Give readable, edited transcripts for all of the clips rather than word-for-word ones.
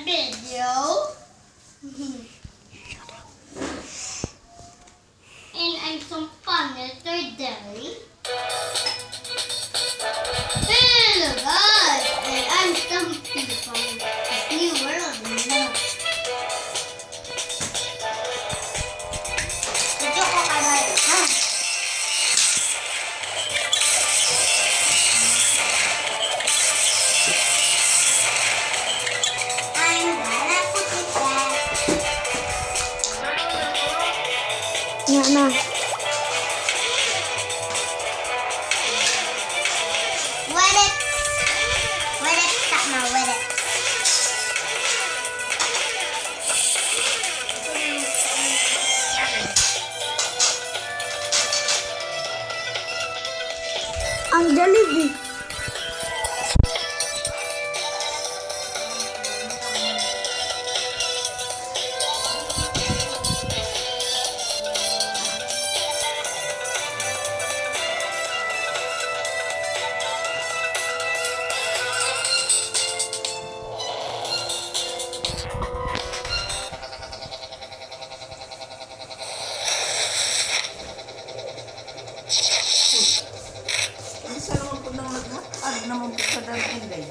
video. And I'm some fun yesterday. Hello guys, and I'm Stumpy from this new world. Video ko kagaya, ha? I'm gonna put it back. Na. Wet it, stop now, wet it. Ang Jollibee. Naman po sa dalang inday.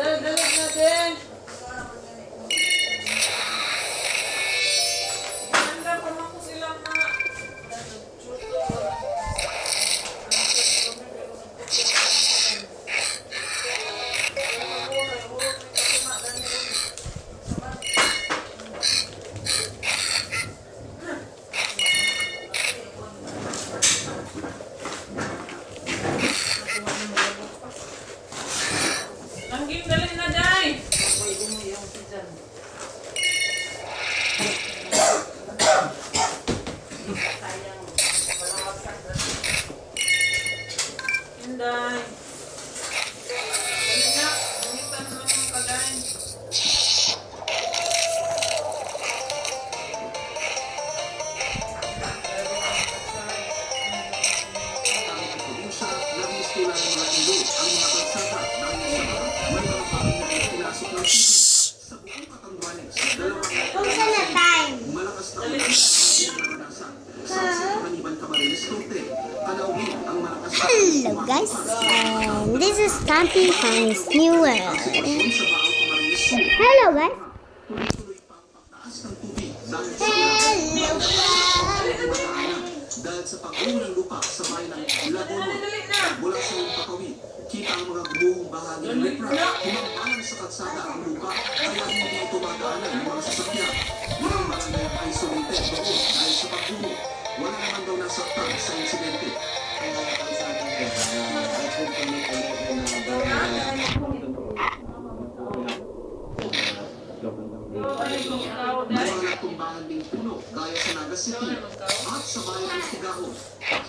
Dalag natin. Handa pa man ko silang mga Langging dalhin na day. Ako'y umiyang si Jan. Sayang. Walang wagsak na. Inday. Dali na. Gumitan mo yung kagain. Kung na time? Hello guys, and this is Stumpy from his new world. Hello guys. Hello guys. Dahil sa pag-uwi ng lupa sa bayan ng Lagunod, mula sa Pakawi, kita ang mga gumuhong bahagi ng lepra, humabalan sa kalsada ang lupa, kaya hindi ito madaanan ng mga sasakyan. Mga barangay ang isolated doon dahil sa pag-uwi. Wala naman daw nasaktan sa insidente. Mga nagtumbangan ding puno gaya sa Naga City at sa bayan ng Sigahon.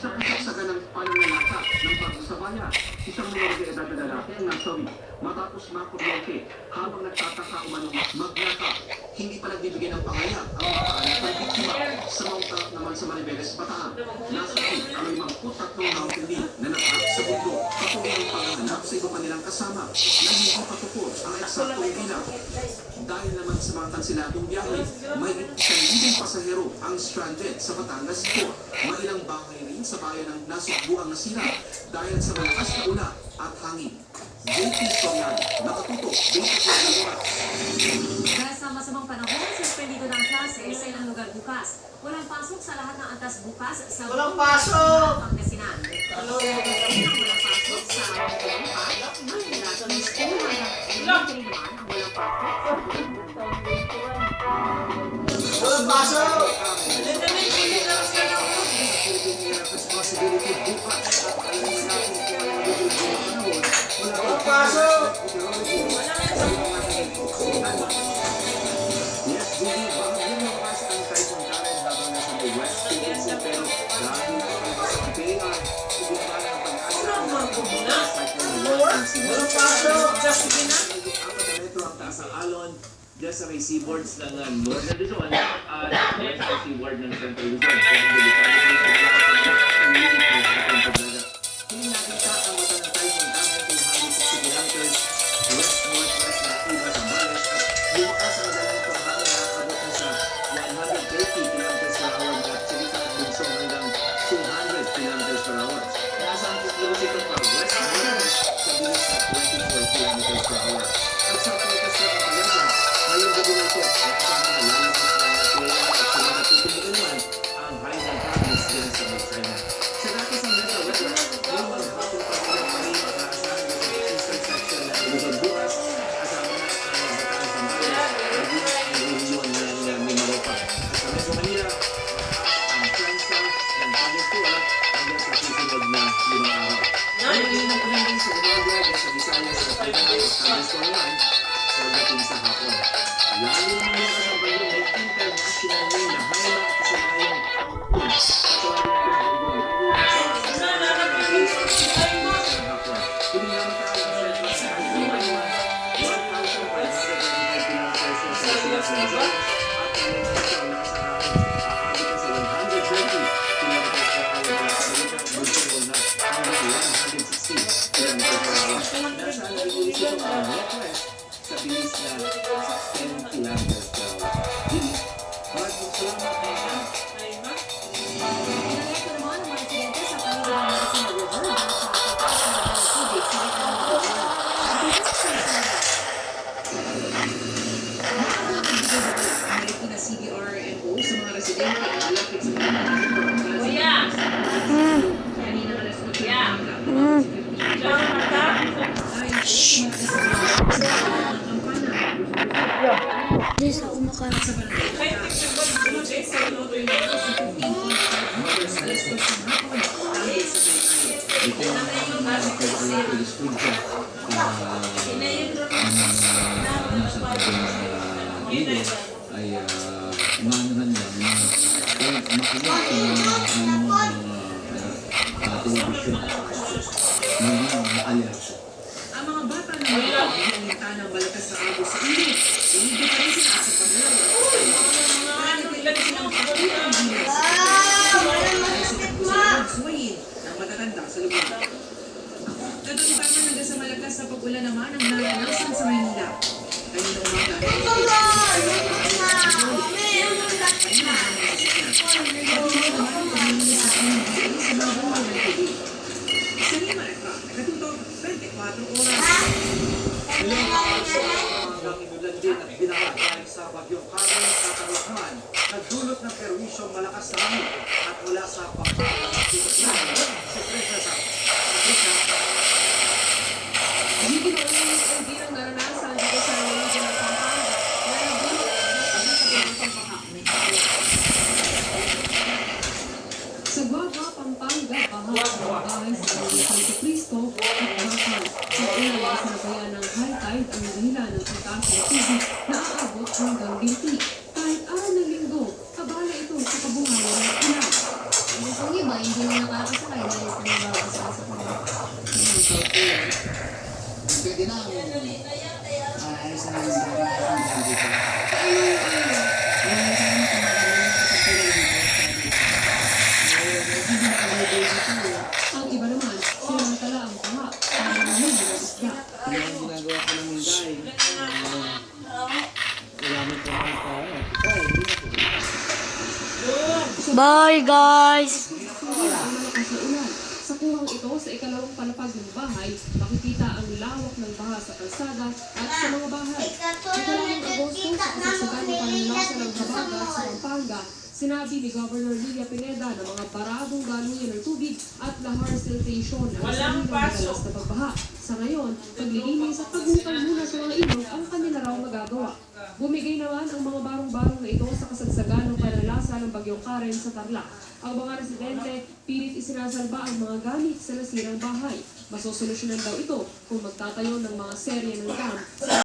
Sa kasagsagan ng pananalata ng pagsasabayan, isang mga edad na lalaki ang nasawi matapos makuryente habang nagtataka umanong magnaka. Hindi pa nagbibigay ng pangayag ang mga kaanak ng biktima. Sa Mount Tarak naman sa Maribeles, Bataan, nasawi ang 53 mountain deer na napak sa bundok patuloy ang paghahanap sa iba pa nilang kasama na hindi patukod ang eksaktong bilang. Dahil naman sa mga kansiladong biyahe, may 1,000 pasahero ang stranded sa Batangas Port. May ilang bahay rin sa bayan ng nasugbuang nasira dahil sa malakas na ulan at hangin. JP Sonyan, nakatutok 24 oras. Dahil sa masamang panahon, suspendido ng klase sa ilang lugar bukas. Walang pasok sa lahat ng antas bukas sa Walang pasok! Pangasinan. Walang pasok sa Manila, ang School, walang pasok. visibility bukas at alam na natin kung ano ang magiging panahon mula Oh, pasok! Yes, Julie, bahagyan ng pas ang Typhoon Karen habang nasa may West Philippines pero dahil sa PAR, hindi naman ang pag-asa ng mga Walang pasok! Just na. Apat na metro ang taas ng alon dyan sa may seaboards ng Northern Luzon at dyan sa seaboard ng Central Luzon. Kaya delikado po ito sa pag-ulit ng ating pagdagat. Hindi nakita ang mata ng Typhoon Karen 260 kilometers west-northwest na iba sa Bales at lumakas ang dalang itong hangin na abot na sa 130 kilometers per hour at salita at bugso hanggang 200 kilometers per hour. Naasahan po close ito pa west-northwest sa bilis na 24 kilometers per hour. At sa forecast ng Pagasa, ngayong gabi na ito, naasahan na lalakas na natulayan at sila natutubuan ang high na province din sa North China. Sa datos ng Metro Weather, ngayong maghapon pa rin ang maling mag-aasahan sa eastern section ng Luzon bukas, kasama na ang Bataan Zambales, maging ang rehiyon ng Mimaropa. At sa Metro Manila, ang Transa ng Pagkakura hanggang sa susunod na 5 araw. Ngayon ang pinagin sa umaga dyan sa Visayas sa Pagkakura at Pagkakura naman pagdating sa hapon. Lalo ng mga kasabay may international name na high at kasabayang hapon. Katawagin ko ang hapon sa hapon. Pinagamataan ang Central sa Hagpumay 1,525 kilometers sa Celsius ng Zone at ang itaw na kasarahan aabot na sa 120 kilometers per hour na salita at bulsong na hanggang 160 kilometers per hour. Nasa nabilis ito ang northwest sa bilis na 10 kilometers per hour. Bilis, maraming salamat na Pinalito naman ang mga residente sa Panginoon ng Sina River dahil sa pagkakaroon ng tubig sa likod ng River. May na CBRNO sa mga residente ang malapit sa mga Kuya! kanina alas 8 Kuya! Di sa kumakain. Ay, picture ba? Jay, sa luto yun. ay unahan lang na makinig sa television maging ma-alert. Ang mga bata na nakakita ng malakas na agos sa init, hindi pa rin sila sa paglaro. Suwayin ng matatanda sa lugar. Katutupaman hanggang sa malakas na pag-ulan naman ang naranasan sa Maynila. Kanina umaga, sa Lima Eka, nakatutok 24 oras. Ilang araw sa umagang inulan din at binaha dahil sa bagyong Karen at Karuhan, nagdulot ng perwisyong malakas na hangin at mula sa Pampanga at Pilipinas, si Princesa Africa. Hindi na ang bilang naranasan dito sa religion ng Pampanga na nagdulot ng pagkakataon ng sa Guagua, Pampanga, baha ang bahay sa San Cristo at Bakal. Sa ulan sa bayan ng high tide ang dahilan ng pagtaas ng tubig na aabot hanggang binti. Kahit araw ng linggo, abala ito sa kabuhayan ng ulan. Kung iba, hindi na nakakasakay dahil sa nababasa sa pangalaman. Pwede na ayos na yung dito. Ang iba naman, sinamantala ang baha para mahuli ng isda. Yung ginagawa ko ng minday, gamit ko ng Bye guys! Sulit ang malakas na ulan. Sa kuwang ito, sa ikalawang palapag ng bahay, makikita ang lawak ng baha sa kalsada at sa mga bahay. Ikalawang Agosto, sa kasagsagan ng pananasa ng Habagat sa Pampanga, sinabi ni Governor Lilia Pineda na mga baradong daluyan ng tubig at lahar siltation ang Walang sanhi ng pasok. madalas na pagbaha. Sa ngayon, paglilinis at paghukay muna sa mga ilog ang kanila raw magagawa. Bumigay naman ang mga barong-barong na ito sa kasagsagan ng pananasa ng Bagyong Karen sa Tarlac. Ang mga residente pilit isinasalba ang mga gamit sa nasirang bahay. Masosolusyonan daw ito kung magtatayo ng mga serye ng dam sa